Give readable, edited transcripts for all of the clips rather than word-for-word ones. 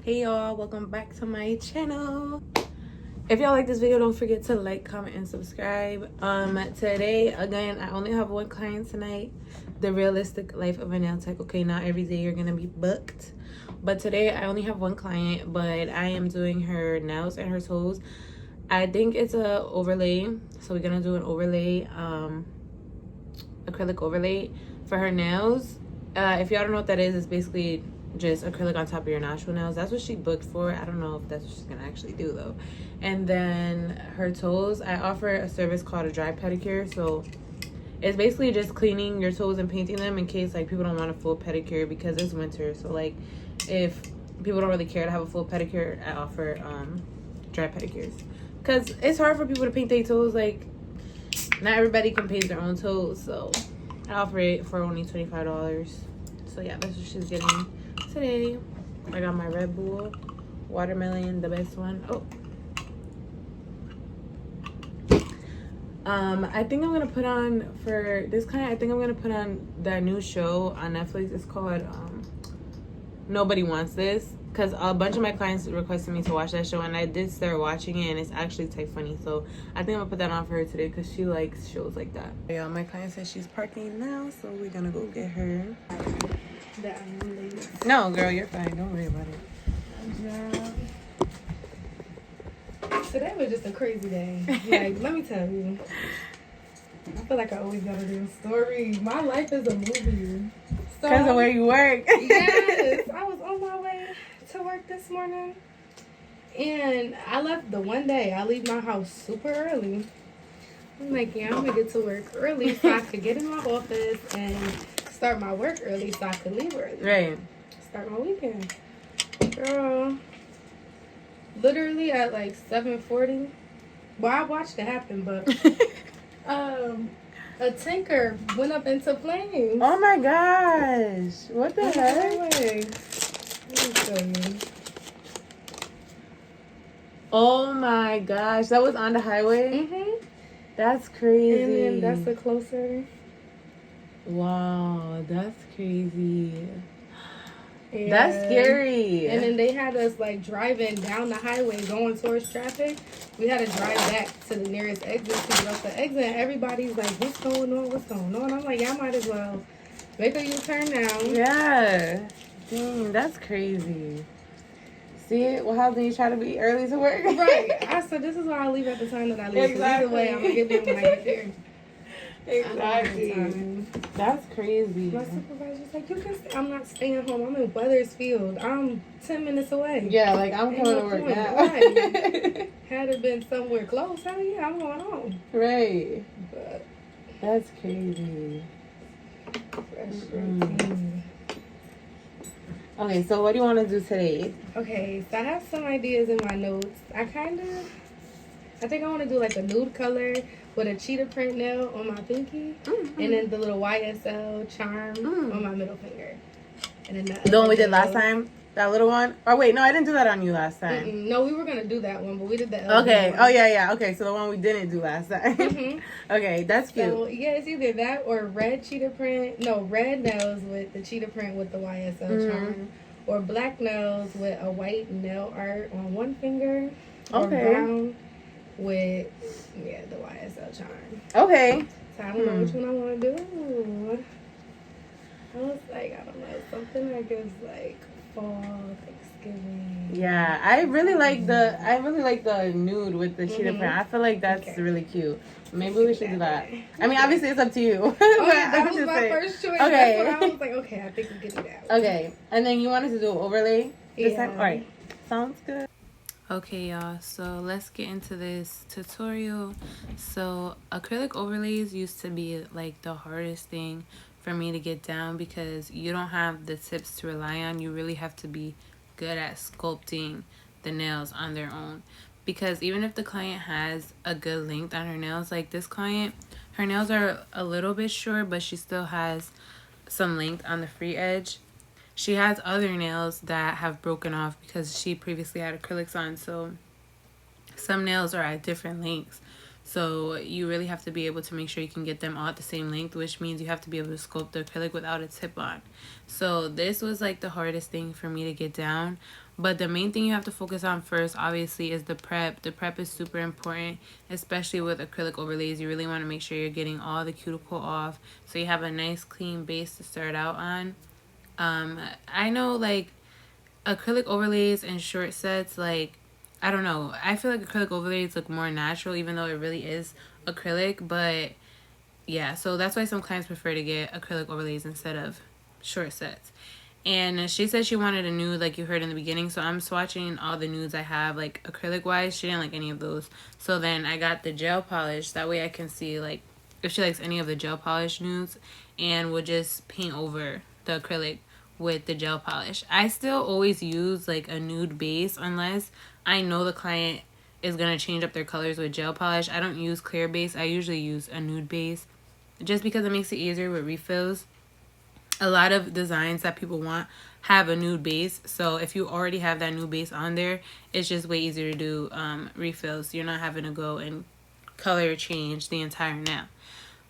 Hey y'all, welcome back to my channel. If y'all like this video, don't forget to like, comment, and subscribe. Today again, I only have one client tonight. The realistic life of a nail tech. Okay, not every day you're gonna be booked, but today I only have one client, but I am doing her nails and her toes. I think it's a overlay, so we're gonna do an overlay, acrylic overlay for her nails. If y'all don't know what that is, it's basically just acrylic on top of your natural nails. That's what she booked for. I don't know if that's what she's gonna actually do though. And then her toes, I offer a service called a dry pedicure. So it's basically just cleaning your toes and painting them in case like people don't want a full pedicure because it's winter. So like if people don't really care to have a full pedicure, I offer dry pedicures because it's hard for people to paint their toes. Like not everybody can paint their own toes, so I offer it for only $25. So yeah, that's what she's getting today. I got my Red Bull watermelon, the best one. I think I'm gonna put on for this client. I think I'm gonna put on that new show on Netflix. It's called Nobody Wants This, because a bunch of my clients requested me to watch that show, and I did start watching it, and it's actually type funny. So I think I'm gonna put that on for her today because she likes shows like that. Yeah, my client says she's parking now, so we're gonna go get her. No, girl, you're fine. Don't worry about it. Today was just a crazy day. Like, let me tell you. I feel like I always gotta do a story. My life is a movie. Because of where you work. Yes. I was on my way to work this morning. And I left the one day. I leave my house super early. I'm like, yeah, I'm going to get to work early so I could get in my office and start my work early so I could leave early. Right. Start my weekend. Girl. Literally at like 7:40. Well, I watched it happen, but a tanker went up into flames. Oh my gosh. What the heck? Let me show you. Oh my gosh. That was on the highway? Mm-hmm. That's crazy. And then that's a closer. Wow, that's crazy. Yeah. That's scary. And then they had us like driving down the highway going towards traffic. We had to drive back to the nearest exit to get off the exit. And everybody's like, what's going on? What's going on? I'm like, yeah, I might as well make a U-turn now. Yeah. Dang, that's crazy. See, well, how do you try to be early to work? Right. I said, this is why I leave at the time that I leave. Exactly. Either way, I'm going to get there when I get there. Exactly. That's crazy. My supervisor's like, you can stay. I'm not staying home. I'm in Weathersfield. I'm 10 minutes away. Yeah, like I'm coming to work now. Right. Had it been somewhere close, hell yeah, I'm going home. Right. But that's crazy. Okay, so what do you want to do today? Okay, so I have some ideas in my notes. I think I want to do like a nude color with a cheetah print nail on my pinky, and then the little YSL charm on my middle finger. And then the one we did last time? That little one? Or wait, no, I didn't do that on you last time. No, we were going to do that one, but we did the Okay. one. Oh, yeah. Okay, so the one we didn't do last time. Okay, that's cute. So, yeah, it's either that or red cheetah print. No, red nails with the cheetah print with the YSL charm. Or black nails with a white nail art on one finger. Or brown with, the YSL charm. Okay. So, I don't know which one I want to do. I was like, I don't know, something that gives, like, fall, Thanksgiving. Yeah, I really like the nude with the cheetah print. I feel like that's really cute. Maybe we should do that. I mean, obviously it's up to you. That was my first choice. Okay. That's what I was like, okay, I think we can do that. Okay, and then you wanted to do an overlay this time? All right, sounds good. Okay, y'all, so let's get into this tutorial. So acrylic overlays used to be like the hardest thing for me to get down because you don't have the tips to rely on. You really have to be good at sculpting the nails on their own, because even if the client has a good length on her nails, like this client, her nails are a little bit short, but she still has some length on the free edge. She has other nails that have broken off because she previously had acrylics on, so some nails are at different lengths. So you really have to be able to make sure you can get them all at the same length, which means you have to be able to sculpt the acrylic without a tip on. So this was like the hardest thing for me to get down. But the main thing you have to focus on first, obviously, is the prep. The prep is super important, especially with acrylic overlays. You really want to make sure you're getting all the cuticle off so you have a nice clean base to start out on. I know, like, acrylic overlays and short sets, like, I don't know. I feel like acrylic overlays look more natural, even though it really is acrylic. But yeah, so that's why some clients prefer to get acrylic overlays instead of short sets. And she said she wanted a nude, like you heard in the beginning. So I'm swatching all the nudes I have, like, acrylic wise. She didn't like any of those. So then I got the gel polish. That way I can see, like, if she likes any of the gel polish nudes, and we'll just paint over the acrylic with the gel polish. I still always use, like, a nude base unless I know the client is going to change up their colors with gel polish. I don't use clear base. I usually use a nude base just because it makes it easier with refills. A lot of designs that people want have a nude base, so if you already have that nude base on there, it's just way easier to do refills. You're not having to go and color change the entire nail.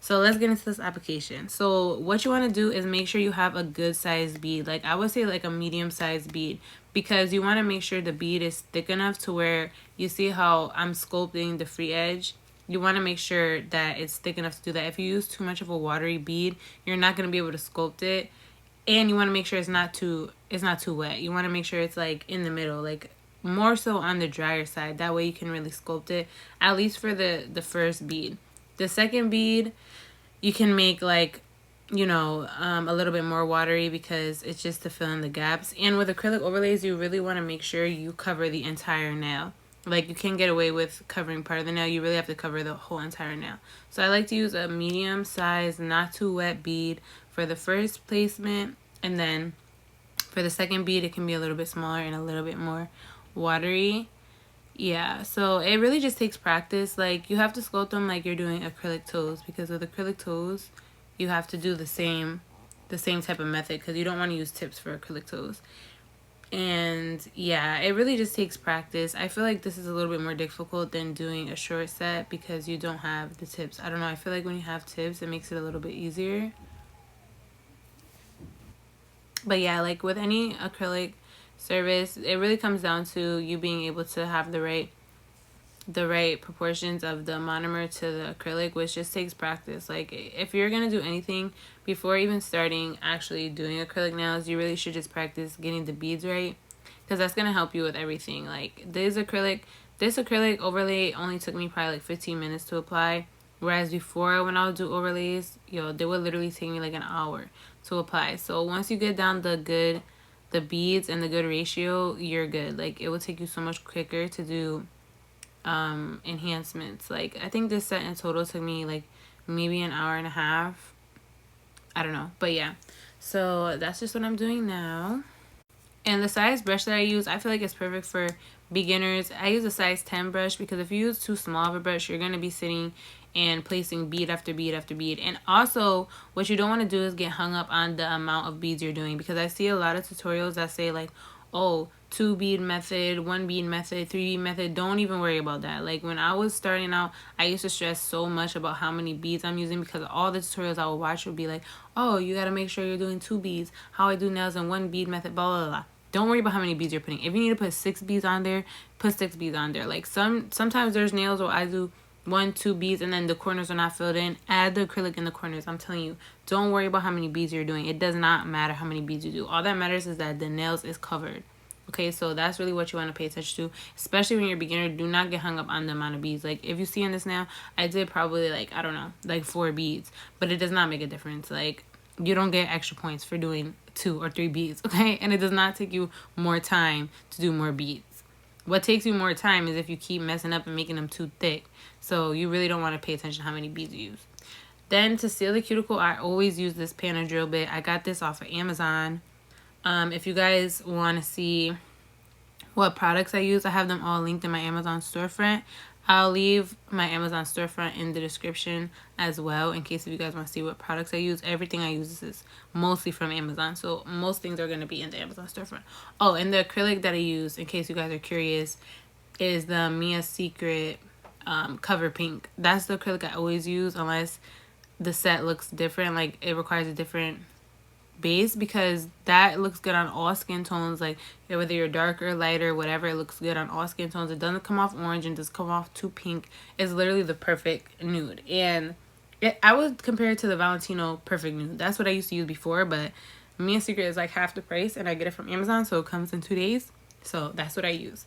So let's get into this application. So what you want to do is make sure you have a good size bead. Like, I would say like a medium sized bead, because you want to make sure the bead is thick enough to where you see how I'm sculpting the free edge. You want to make sure that it's thick enough to do that. If you use too much of a watery bead, you're not going to be able to sculpt it. And you want to make sure it's not too wet. You want to make sure it's like in the middle, like more so on the drier side. That way you can really sculpt it, at least for the first bead. The second bead, you can make like, you know, a little bit more watery, because it's just to fill in the gaps. And with acrylic overlays, you really want to make sure you cover the entire nail. Like, you can't get away with covering part of the nail. You really have to cover the whole entire nail. So I like to use a medium size, not too wet bead for the first placement. And then for the second bead, it can be a little bit smaller and a little bit more watery. Yeah, so it really just takes practice. Like, you have to sculpt them like you're doing acrylic toes, because with acrylic toes, you have to do the same type of method, because you don't want to use tips for acrylic toes. And yeah, it really just takes practice. I feel like this is a little bit more difficult than doing a short set because you don't have the tips. I don't know, I feel like when you have tips, it makes it a little bit easier. But yeah, like with any acrylic service, it really comes down to you being able to have the right proportions of the monomer to the acrylic, which just takes practice. Like, if you're gonna do anything before even starting actually doing acrylic nails, you really should just practice getting the beads right, because that's gonna help you with everything. Like, this acrylic overlay only took me probably like 15 minutes to apply, whereas before, when I would do overlays, they would literally take me like an hour to apply. So once you get down the beads and the good ratio, you're good. Like, it will take you so much quicker to do enhancements. Like, I think this set in total took me like maybe an hour and a half. I don't know, but yeah, so that's just what I'm doing now. And the size brush that I use, I feel like it's perfect for beginners. I use a size 10 brush, because if you use too small of a brush, you're going to be sitting and placing bead after bead after bead. And also, what you don't want to do is get hung up on the amount of beads you're doing, because I see a lot of tutorials that say like, oh, 2 bead method, 1 bead method, 3 bead method. Don't even worry about that. Like, when I was starting out, I used to stress so much about how many beads I'm using, because all the tutorials I would watch would be like, oh, you got to make sure you're doing 2 beads, how I do nails in 1 bead method, blah, blah, blah. Don't worry about how many beads you're putting. If you need to put 6 beads on there, put 6 beads on there. Like, sometimes there's nails where I do 1, 2 beads and then the corners are not filled in. Add the acrylic in the corners. I'm telling you, don't worry about how many beads you're doing. It does not matter how many beads you do. All that matters is that the nails is covered. Okay, so that's really what you want to pay attention to, especially when you're a beginner. Do not get hung up on the amount of beads. Like, if you see in this nail, I did probably like, I don't know, like 4 beads, but it does not make a difference. Like, you don't get extra points for doing 2 or 3 beads, okay? And it does not take you more time to do more beads. What takes you more time is if you keep messing up and making them too thick. So you really don't want to pay attention to how many beads you use. Then to seal the cuticle, I always use this Panadrill bit. I got this off of Amazon. If you guys want to see what products I use, I have them all linked in my Amazon storefront. I'll leave my Amazon storefront in the description as well, in case if you guys want to see what products I use. Everything I use is mostly from Amazon, so most things are going to be in the Amazon storefront. Oh, and the acrylic that I use, in case you guys are curious, is the Mia Secret Cover Pink. That's the acrylic I always use, unless the set looks different, like it requires a different base, because that looks good on all skin tones. Like whether you're darker, lighter, whatever, it looks good on all skin tones. It doesn't come off orange and doesn't come off too pink. It's literally the perfect nude. And I would compare it to the Valentino Perfect Nude. That's what I used to use before, but Mia Secret is like half the price, and I get it from Amazon, so it comes in 2 days. So that's what I use.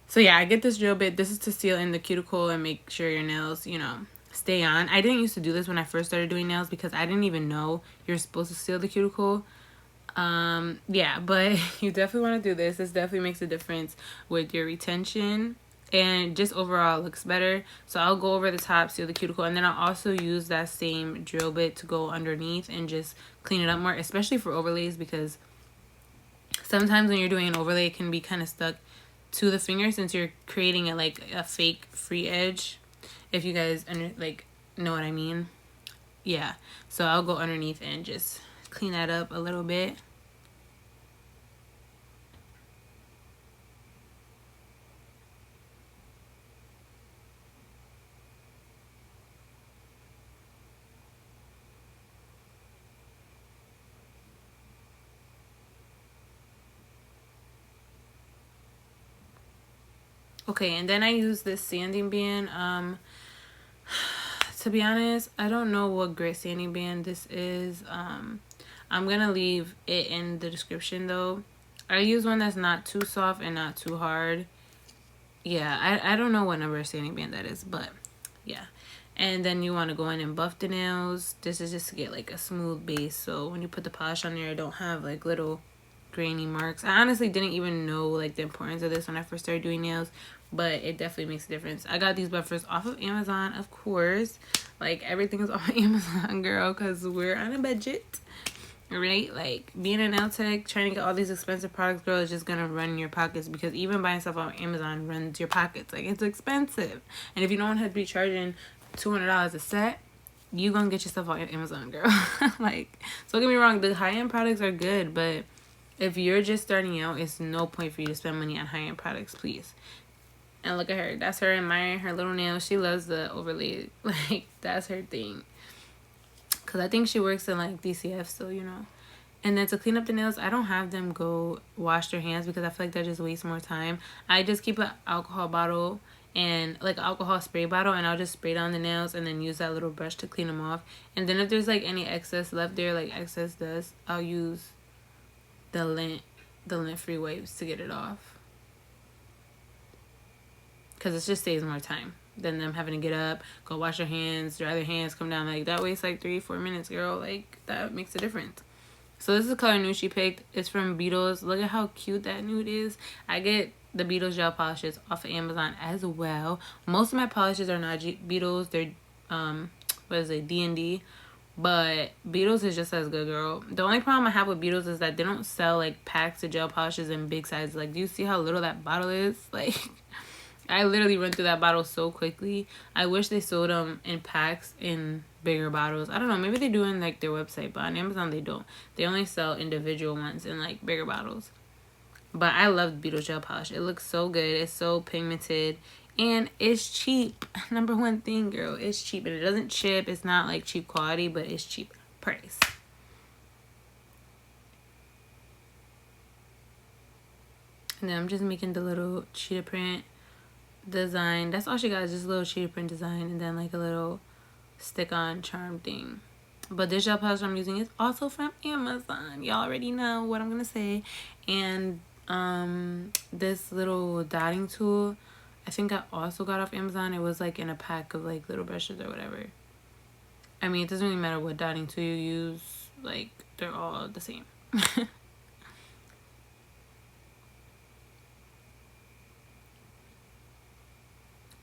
So yeah, I get this drill bit. This is to seal in the cuticle and make sure your nails, you know, stay on. I didn't used to do this when I first started doing nails because I didn't even know you're supposed to seal the cuticle. Yeah, but you definitely want to do this. This definitely makes a difference with your retention, and just overall looks better. So I'll go over the top, seal the cuticle, and then I'll also use that same drill bit to go underneath and just clean it up more, especially for overlays, because sometimes when you're doing an overlay, it can be kind of stuck to the finger since you're creating a fake free edge, if you guys know what I mean. Yeah, so I'll go underneath and just clean that up a little bit. Okay, and then I use this sanding band. To be honest, I don't know what grit sanding band this is. I'm gonna leave it in the description though. I use one that's not too soft and not too hard. Yeah, I don't know what number of sanding band that is, but yeah. And then you want to go in and buff the nails. This is just to get like a smooth base, so when you put the polish on there, it don't have like little grainy marks. I honestly didn't even know like the importance of this when I first started doing nails, but it definitely makes a difference. I got these buffers off of Amazon, of course. Like everything is off of Amazon, girl, because we're on a budget, right? Like being a nail tech, trying to get all these expensive products, girl, is just gonna run your pockets, because even buying stuff on Amazon runs your pockets. Like it's expensive, and if you don't have to be charging $200 a set, you gonna get your stuff on Amazon, girl. Like, so don't get me wrong, the high-end products are good, but if you're just starting out, it's no point for you to spend money on high-end products, please. And look at her. That's her admiring her little nails. She loves the overlay. Like, that's her thing. Because I think she works in, like, DCF, so, you know. And then to clean up the nails, I don't have them go wash their hands because I feel like that just wastes more time. I just keep an alcohol bottle and, like, alcohol spray bottle, and I'll just spray down the nails and then use that little brush to clean them off. And then if there's, like, any excess left there, like excess dust, I'll use the lint-free wipes to get it off. Because it just saves more time than them having to get up, go wash their hands, dry their hands, come down. Like, that wastes like 3-4 minutes, girl. Like, that makes a difference. So this is the color nude she picked. It's from Beetles. Look at how cute that nude is. I get the Beetles gel polishes off of Amazon as well. Most of my polishes are not Beetles. They're what is it, D&D. But Beetles is just as good, girl. The only problem I have with Beetles is that they don't sell like packs of gel polishes in big sizes. Like, do you see how little that bottle is? Like, I literally run through that bottle so quickly. I wish they sold them in packs in bigger bottles. I don't know. Maybe they do in like their website, but on Amazon they don't. They only sell individual ones in like bigger bottles. But I love Beetles gel polish. It looks so good. It's so pigmented. And it's cheap. Number one thing, girl. It's cheap. And it doesn't chip. It's not like cheap quality, but it's cheap price. And then I'm just making the little cheetah print design. That's all she got, is just a little cheetah print design, and then like a little stick-on charm thing. But this gel polish I'm using is also from Amazon. Y'all already know what I'm gonna say. And this little dotting tool, I think I also got off Amazon. It was like in a pack of like little brushes or whatever. I mean, it doesn't really matter what dotting tool you use. Like, they're all the same.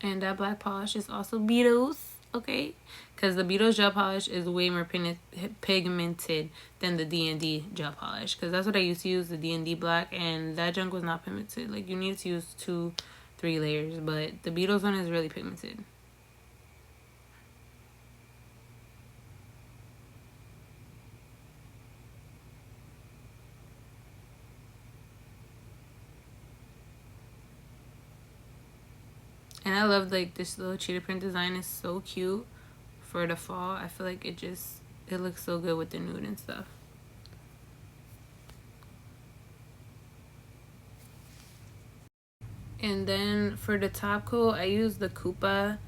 And that black polish is also Beetles, okay? Because the Beetles gel polish is way more pigmented than the D&D gel polish. Because that's what I used to use, the D&D black, and that junk was not pigmented. Like, you need to use 2-3 layers, but the Beetles one is really pigmented. And I love like this little cheetah print design is so cute for the fall. I feel like it looks so good with the nude and stuff. And then for the top coat, I use the Kupa.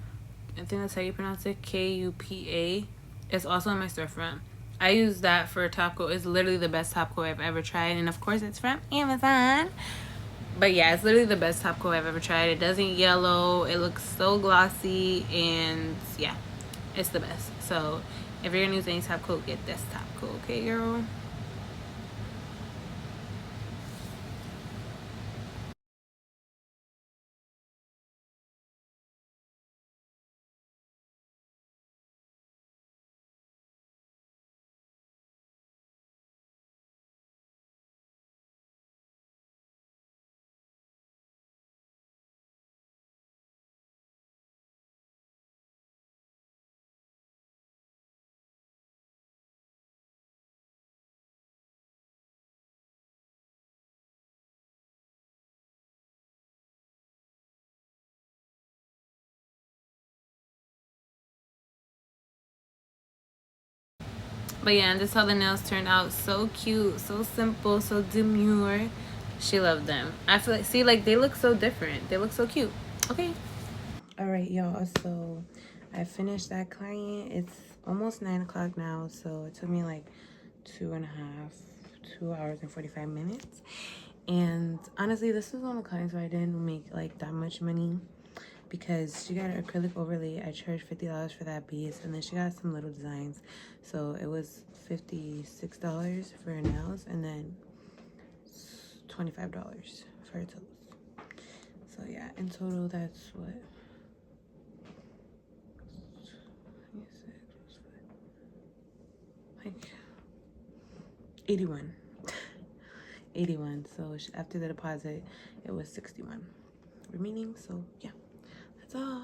I think that's how you pronounce it, Kupa. It's also on my storefront. I use that for a top coat. It's literally the best top coat I've ever tried. And of course, it's from Amazon. But yeah, it's literally the best top coat I've ever tried. It doesn't yellow. It looks so glossy. And yeah, it's the best. So if you're going to use any top coat, get this top coat. Okay, girl? But yeah, and this how the nails turned out. So cute, so simple, so demure. She loved them. I feel like, see, like, they look so different. They look so cute. Okay. All right, y'all. So I finished that client. It's almost 9 o'clock now. So it took me like 2 hours and 45 minutes. And honestly, this was one of the clients where I didn't make like that much money, because she got an acrylic overlay. I charged $50 for that piece, and then she got some little designs, so it was $56 for her nails, and then $25 for her toes. So yeah, in total, that's what, like 81. 81. So after the deposit, it was 61 remaining. So yeah, that's all.